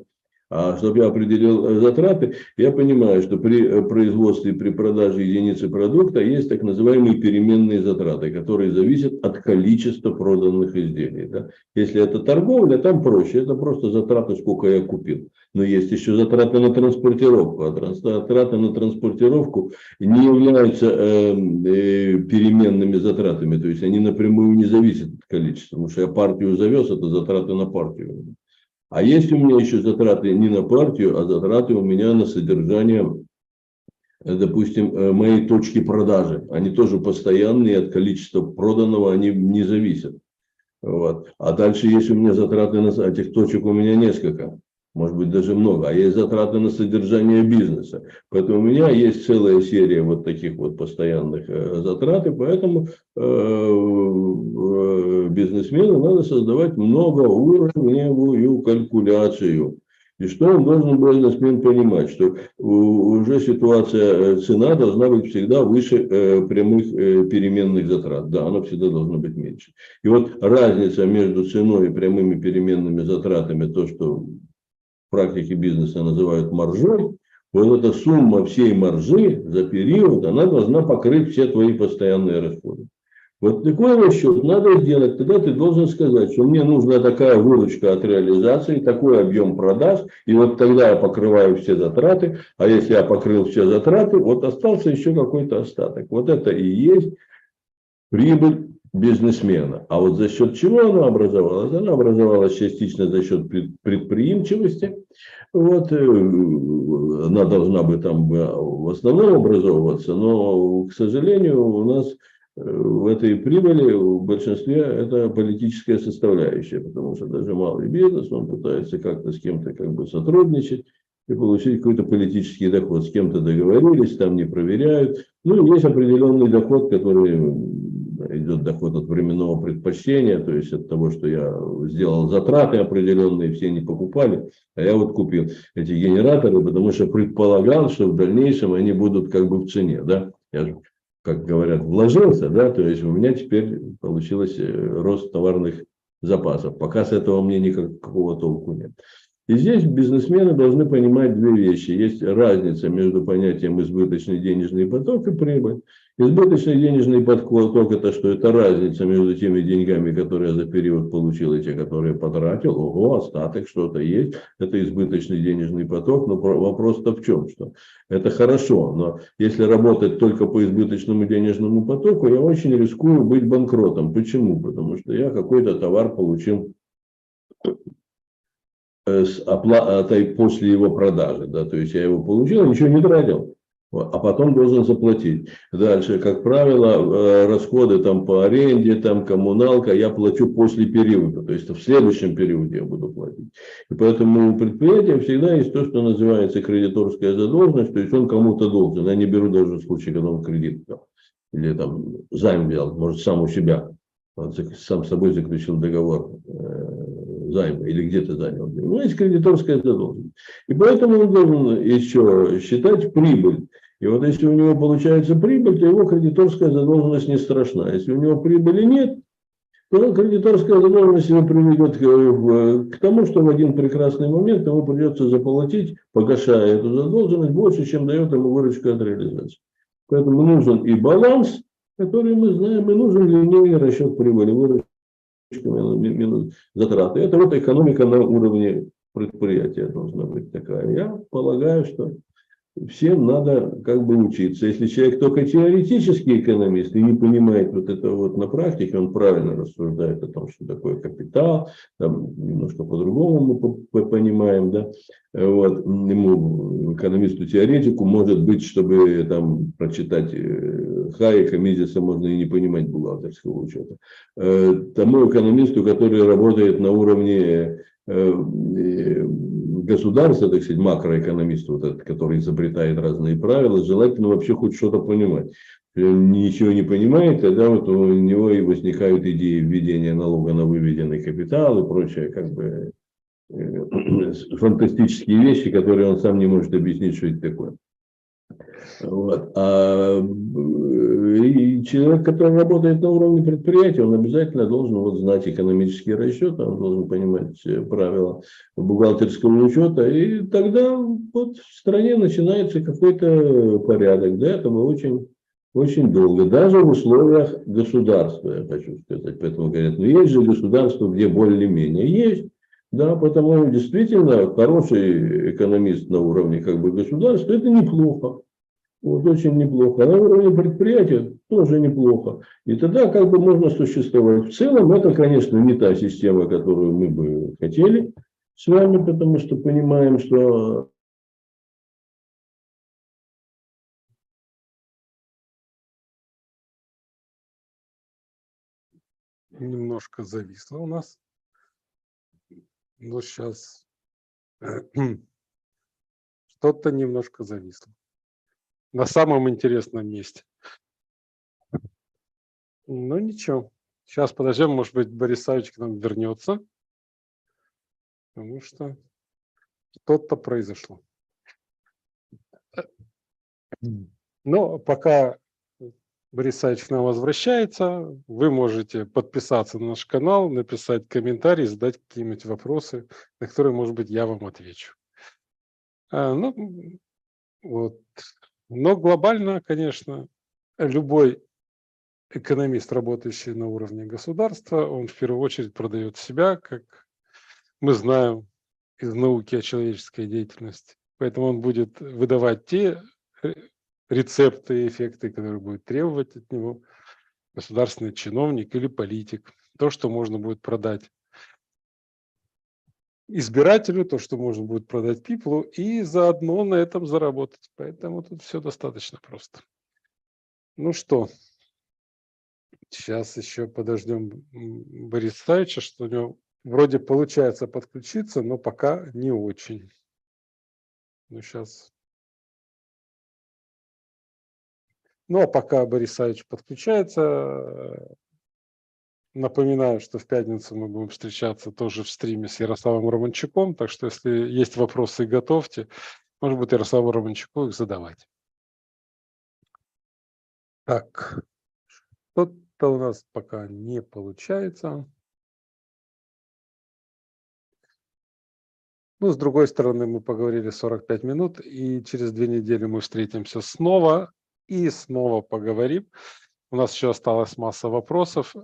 А чтобы я определил затраты, я понимаю, что при производстве, при продаже единицы продукта есть так называемые переменные затраты, которые зависят от количества проданных изделий. Да? Если это торговля, там проще, это просто затраты, сколько я купил. Но есть еще затраты на транспортировку, а затраты на транспортировку не являются переменными затратами, то есть они напрямую не зависят от количества, потому что я партию завез, это затраты на партию. А есть у меня еще затраты не на партию, а затраты у меня на содержание, допустим, моей точки продажи. Они тоже постоянные, от количества проданного они не зависят. Вот. А дальше есть у меня затраты на этих точек, у меня несколько, может быть даже много, а есть затраты на содержание бизнеса. Поэтому у меня есть целая серия вот таких вот постоянных затрат, и поэтому бизнесмену надо создавать многоуровневую калькуляцию. И что он должен бизнесмен понимать, что уже ситуация, цена должна быть всегда выше прямых переменных затрат. Да, она всегда должна быть меньше. И вот разница между ценой и прямыми переменными затратами, то, что в практике бизнеса называют маржой, вот эта сумма всей маржи за период, она должна покрыть все твои постоянные расходы. Вот такой расчет надо сделать, тогда ты должен сказать, что мне нужна такая выручка от реализации, такой объем продаж, и вот тогда я покрываю все затраты, а если я покрыл все затраты, вот остался еще какой-то остаток. Вот это и есть прибыль бизнесмена. А вот за счет чего она образовалась? Она образовалась частично за счет предприимчивости. Вот, она должна бы там в основном образовываться, но, к сожалению, у нас в этой прибыли в большинстве это политическая составляющая, потому что даже малый бизнес, он пытается как-то с кем-то как бы сотрудничать и получить какой-то политический доход. С кем-то договорились, там не проверяют. Ну, и есть определенный доход, который идет доход от временного предпочтения, то есть от того, что я сделал затраты определенные, все не покупали, а я вот купил эти генераторы, потому что предполагал, что в дальнейшем они будут как бы в цене, да, я же, как говорят, вложился, да, то есть у меня теперь получилось рост товарных запасов, пока с этого мне никакого толку нет. И здесь бизнесмены должны понимать две вещи. Есть разница между понятием избыточный денежный поток и прибыль. Избыточный денежный поток – это что? Это разница между теми деньгами, которые я за период получил, и те, которые потратил. Ого, остаток, что-то есть. Это избыточный денежный поток. Но вопрос-то в чем? Что это хорошо, но если работать только по избыточному денежному потоку, я очень рискую быть банкротом. Почему? Потому что я какой-то товар получил с оплатой после его продажи, да, то есть я его получил, ничего не тратил, а потом должен заплатить. Дальше, как правило, расходы там по аренде, там коммуналка я плачу после периода, то есть в следующем периоде я буду платить. И поэтому у предприятия всегда есть то, что называется кредиторская задолженность, то есть он кому-то должен. Я не беру даже в случае, когда он кредит взял, или там займ взял, может сам у себя. Он сам с собой заключил договор займа или где-то занял. Ну, есть кредиторская задолженность. И поэтому он должен еще считать прибыль. И вот если у него получается прибыль, то его кредиторская задолженность не страшна. Если у него прибыли нет, то кредиторская задолженность его приведет к тому, что в один прекрасный момент ему придется заплатить, погашая эту задолженность, больше, чем дает ему выручка от реализации. Поэтому нужен и баланс, который мы знаем, и нужен линейный расчет прибыли, выручки минус затраты. Это вот экономика на уровне предприятия должна быть такая. Я полагаю, что всем надо как бы учиться. Если человек только теоретический экономист и не понимает вот это вот на практике, он правильно рассуждает о том, что такое капитал, там немножко по-другому мы понимаем, да. Вот, ему, экономисту-теоретику, может быть, чтобы там прочитать Хайека, Мизеса, можно и не понимать бухгалтерского учета. Тому экономисту, который работает на уровне государства, так сказать, макроэкономист, вот этот, который изобретает разные правила, желательно вообще хоть что-то понимать. Если он ничего не понимает, тогда вот у него и возникают идеи введения налога на выведенный капитал и прочее, как бы фантастические вещи, которые он сам не может объяснить, что это такое. Вот. И человек, который работает на уровне предприятия, он обязательно должен вот знать экономические расчеты, он должен понимать правила бухгалтерского учета, и тогда вот в стране начинается какой-то порядок. До этого очень, очень долго, даже в условиях государства, я хочу сказать. Поэтому говорят, ну есть же государство, где более-менее есть. Да, потому действительно хороший экономист на уровне как бы государства – это неплохо. Вот очень неплохо. А на уровне предприятия тоже неплохо. И тогда как бы можно существовать. В целом это, конечно, не та система, которую мы бы хотели с вами, потому что понимаем, что Немножко зависло у нас. Но сейчас что-то немножко зависло. На самом интересном месте. Ну ничего. Сейчас подождем, может быть, Борисович к нам вернется. Потому что что-то произошло. Но пока Борисович к нам возвращается, вы можете подписаться на наш канал, написать комментарий, задать какие-нибудь вопросы, на которые, может быть, я вам отвечу. Ну, вот. Но глобально, конечно, любой экономист, работающий на уровне государства, он в первую очередь продает себя, как мы знаем из науки о человеческой деятельности. Поэтому он будет выдавать те рецепты и эффекты, которые будет требовать от него государственный чиновник или политик. То, что можно будет продать избирателю, то, что можно будет продать пиплу, и заодно на этом заработать. Поэтому тут все достаточно просто. Ну что, сейчас еще подождем Бориса Савича, что у него вроде получается подключиться, но пока не очень. Ну, сейчас. Ну, а пока Борис Савич подключается, напоминаю, что в пятницу мы будем встречаться тоже в стриме с Ярославом Романчуком, так что если есть вопросы, готовьте. Может быть, Ярославу Романчуку их задавать. Так, что-то у нас пока не получается. Ну, с другой стороны, мы поговорили 45 минут, и через 2 недели мы встретимся снова и снова поговорим. У нас еще осталась масса вопросов.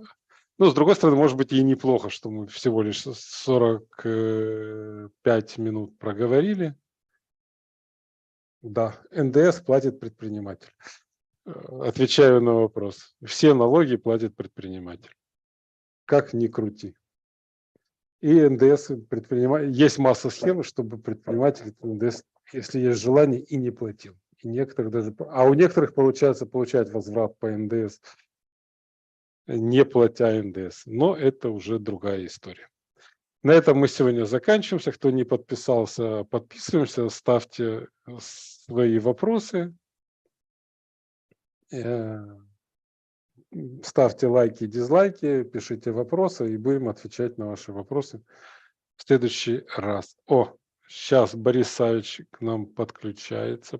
Ну, с другой стороны, может быть, и неплохо, что мы всего лишь 45 минут проговорили. Да, НДС платит предприниматель. Отвечаю на вопрос. Все налоги платит предприниматель. Как ни крути. И НДС есть масса схем, чтобы предприниматель НДС, если есть желание, и не платил. И некоторых даже, а у некоторых получают возврат по НДС, не платя НДС. Но это уже другая история. На этом мы сегодня заканчиваемся. Кто не подписался, подписываемся, ставьте свои вопросы. Ставьте лайки, дизлайки, пишите вопросы, и будем отвечать на ваши вопросы в следующий раз. О, сейчас Борис Савич к нам подключается.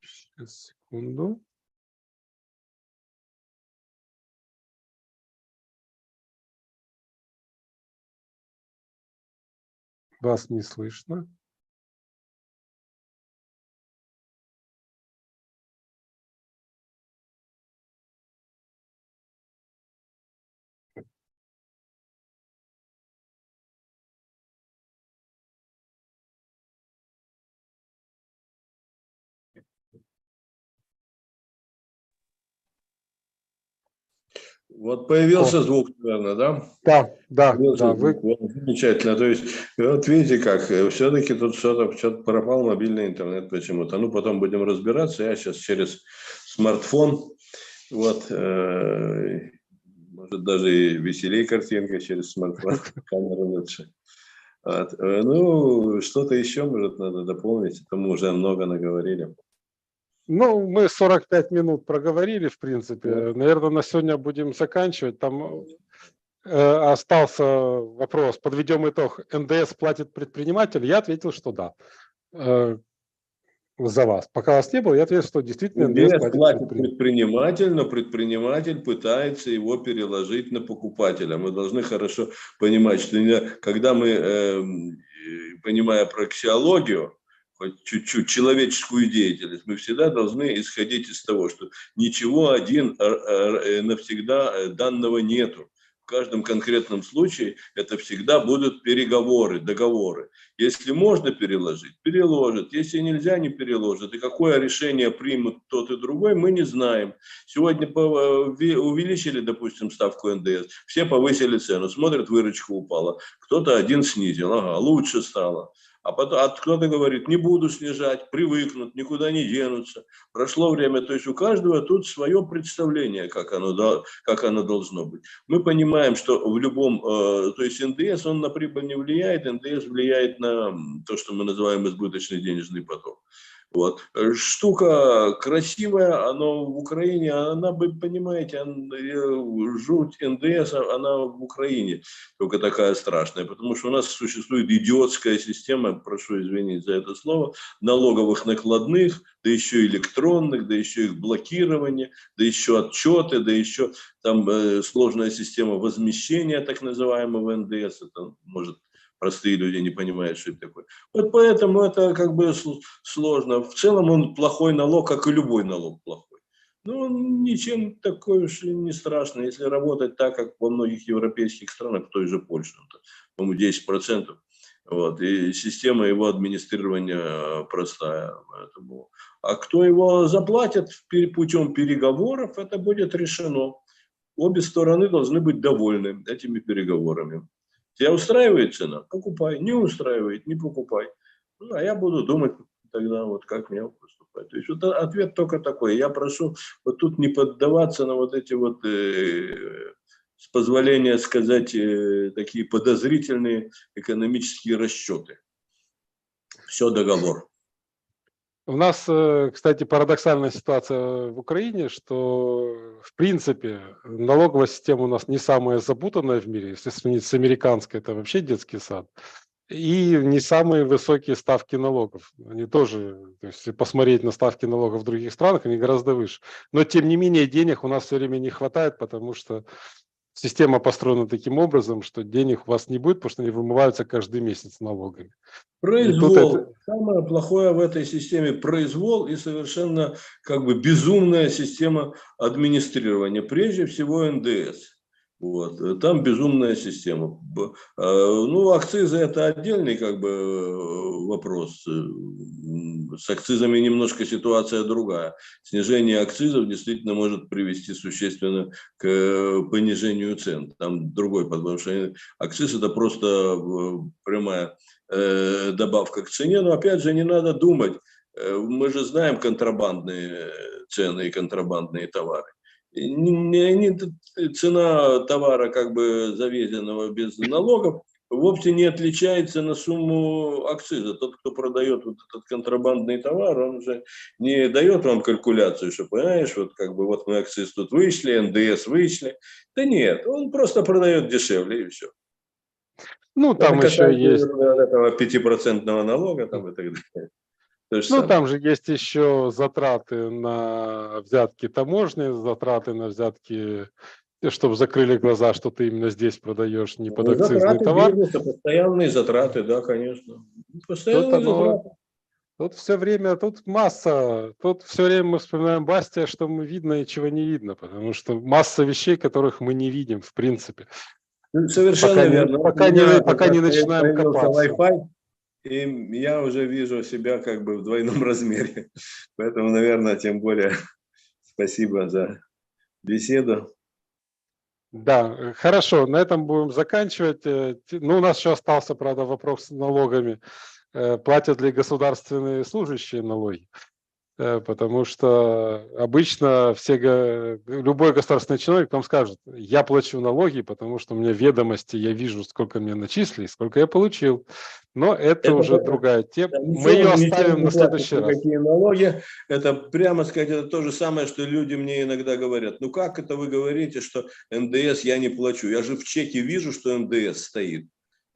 Сейчас, секунду. Вас не слышно. Вот появился звук, наверное, да? Да. Звук. Вот, замечательно. То есть, вот видите как, все-таки тут что-то пропал мобильный интернет почему-то. Ну, потом будем разбираться. Я сейчас через смартфон, вот, может, даже и веселее картинка через смартфон, камера лучше. Вот. Ну, что-то еще, может, надо дополнить, а то мы уже много наговорили. Ну, мы 45 минут проговорили, в принципе. Наверное, на сегодня будем заканчивать. Там остался вопрос, подведем итог, НДС платит предприниматель, я ответил, что да. За вас. Пока вас не было, я ответил, что действительно НДС НДС платит платит предприниматель. предприниматель, но предприниматель пытается его переложить на покупателя. Мы должны хорошо понимать, что когда мы, понимая проксиологию, хоть чуть-чуть человеческую деятельность, мы всегда должны исходить из того, что ничего один навсегда данного нету. В каждом конкретном случае это всегда будут переговоры, договоры. Если можно переложить, переложат. Если нельзя, не переложат. И какое решение примут тот и другой, мы не знаем. Сегодня увеличили, допустим, ставку НДС, все повысили цену, смотрят, выручка упала. Кто-то один снизил, ага, лучше стало. А потом кто-то говорит, не буду снижать, привыкнут, никуда не денутся. Прошло время, то есть у каждого тут свое представление, как оно должно быть. Мы понимаем, что в любом, то есть НДС, он на прибыль не влияет, НДС влияет на то, что мы называем избыточный денежный поток. Вот. Штука красивая, она в Украине, она, вы понимаете, жуть НДС, она в Украине только такая страшная, потому что у нас существует идиотская система, прошу извинить за это слово, налоговых накладных, да еще электронных, да еще их блокирование, да еще отчеты, да еще там сложная система возмещения так называемого НДС, это может простые люди не понимают, что это такое. Вот поэтому это как бы сложно. В целом он плохой налог, как и любой налог плохой. Но он ничем такой уж и не страшный, если работать так, как во многих европейских странах, в той же Польше, по-моему, 10%. Вот, и система его администрирования простая. Поэтому. А кто его заплатит путем переговоров, это будет решено. Обе стороны должны быть довольны этими переговорами. Тебя устраивает цена? Покупай. Не устраивает? Не покупай. Ну, а я буду думать тогда, вот как мне поступать. То есть вот ответ только такой. Я прошу вот тут не поддаваться на вот эти вот, с позволения сказать, такие подозрительные экономические расчеты. Все договор. У нас, кстати, парадоксальная ситуация в Украине, что, в принципе, налоговая система у нас не самая запутанная в мире. Если сравнить с американской, это вообще детский сад. И не самые высокие ставки налогов. Они тоже, то есть, если посмотреть на ставки налогов в других странах, они гораздо выше. Но, тем не менее, денег у нас все время не хватает, потому что система построена таким образом, что денег у вас не будет, потому что они вымываются каждый месяц налогами. Произвол. Самое плохое в этой системе произвол и совершенно как бы безумная система администрирования. Прежде всего НДС. Вот. Там безумная система. Ну, акцизы это отдельный как бы вопрос. С акцизами немножко ситуация другая. Снижение акцизов действительно может привести существенно к понижению цен. Там другой подход, потому что акциз это просто прямая добавка к цене, но опять же не надо думать, мы же знаем контрабандные цены и контрабандные товары. Цена товара как бы завезенного без налогов вовсе не отличается на сумму акциза. Тот, кто продает вот этот контрабандный товар, он же не дает вам калькуляцию, что, понимаешь, вот как бы вот мы акциз тут вышли, ндс вышли. Да нет, он просто продает дешевле и все. Ну, там еще есть... этого 5% налога там и так далее. Ну, там же есть еще затраты на взятки таможни, затраты на взятки, чтобы закрыли глаза, что ты именно здесь продаешь не подакцизный товар. Бизнеса, постоянные затраты, да, конечно. Постоянные затраты. Тут все время, тут масса, тут все время мы вспоминаем Бастия, что мы видно и чего не видно, потому что масса вещей, которых мы не видим в принципе. Совершенно верно. Пока не начинаем копаться. Wi-Fi, и я уже вижу себя как бы в двойном размере. Поэтому, наверное, тем более спасибо за беседу. Да, хорошо, на этом будем заканчивать. Ну, у нас еще остался, правда, вопрос с налогами. Платят ли государственные служащие налоги? Потому что обычно любой государственный человек вам скажет: я плачу налоги, потому что у меня ведомости, я вижу, сколько мне начислили, сколько я получил. Но это уже другая тема. Да, Мы ее ничего оставим не на платят следующий раз. никакие налоги. Это, прямо сказать, это то же самое, что люди мне иногда говорят. Ну как это вы говорите, что НДС я не плачу? Я же в чеке вижу, что НДС стоит.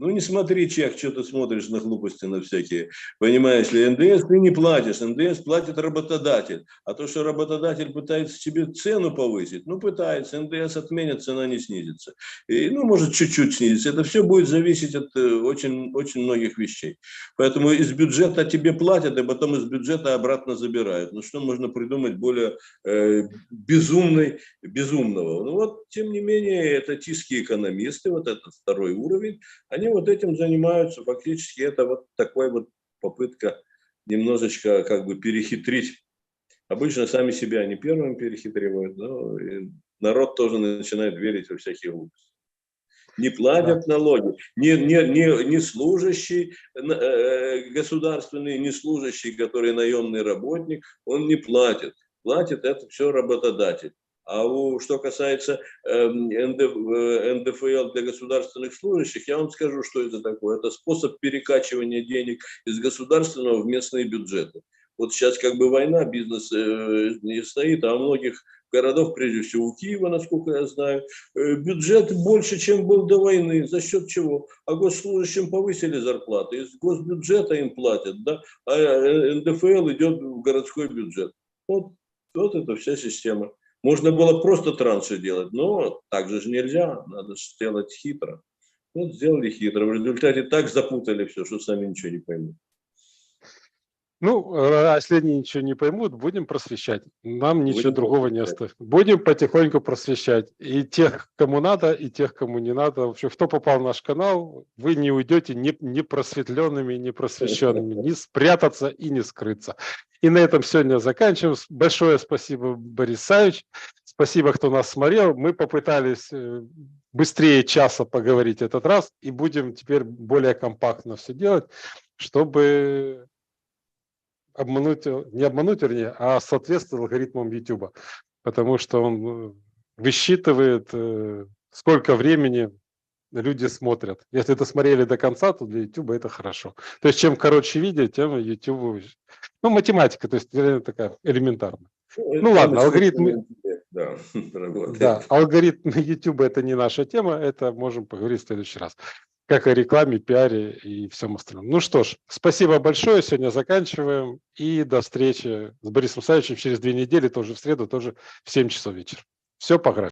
Ну не смотри чек, что ты смотришь на глупости на всякие. Понимаешь ли, НДС ты не платишь, НДС платит работодатель. А то, что работодатель пытается тебе цену повысить, ну пытается, НДС отменят, цена не снизится. И, ну может чуть-чуть снизится. Это все будет зависеть от очень, очень многих вещей. Поэтому из бюджета тебе платят, и потом из бюджета обратно забирают. Ну что можно придумать более безумного? Ну вот, тем не менее, это тиские экономисты, вот этот второй уровень, они вот этим занимаются. Фактически это вот такой вот попытка немножечко как бы перехитрить. Обычно сами себя они первым перехитривают, но и народ тоже начинает верить во всякие глупости. Не платят налоги, не служащий государственный, не служащий, который наемный работник, он не платит. Платит это все работодатель. А что касается НДФЛ для государственных служащих, я вам скажу, что это такое. Это способ перекачивания денег из государственного в местные бюджеты. Вот сейчас как бы война, бизнес не стоит, а у многих городов, прежде всего у Киева, насколько я знаю, бюджет больше, чем был до войны. За счет чего? А госслужащим повысили зарплаты, из госбюджета им платят, да? А НДФЛ идет в городской бюджет. Вот это вся система. Можно было просто транши делать, но так же нельзя, надо сделать хитро. Вот сделали хитро, в результате так запутали все, что сами ничего не поймут. Ну, а если они ничего не поймут, будем просвещать. Нам ничего Будем другого не остается. Будем потихоньку просвещать. И тех, кому надо, и тех, кому не надо. Вообще, кто попал в наш канал, вы не уйдете не просветленными, не просвещенными, не спрятаться и не скрыться. И на этом сегодня заканчиваем. Большое спасибо, Борис Савич. Спасибо, кто нас смотрел. Мы попытались быстрее часа поговорить этот раз. И будем теперь более компактно все делать, чтобы не обмануть, вернее, а соответствовать алгоритмам YouTube, потому что он высчитывает, сколько времени люди смотрят. Если это смотрели до конца, то для YouTube это хорошо. То есть чем короче видео, тем YouTube... Ну, математика, то есть такая элементарная. Ну ладно, алгоритмы... Да, алгоритмы YouTube это не наша тема, это можем поговорить в следующий раз. Как о рекламе, пиаре и всем остальном. Ну что ж, спасибо большое. Сегодня заканчиваем. И до встречи с Борисом Савичем через 2 недели, тоже в среду, тоже в 7 часов вечера. Все, по графику.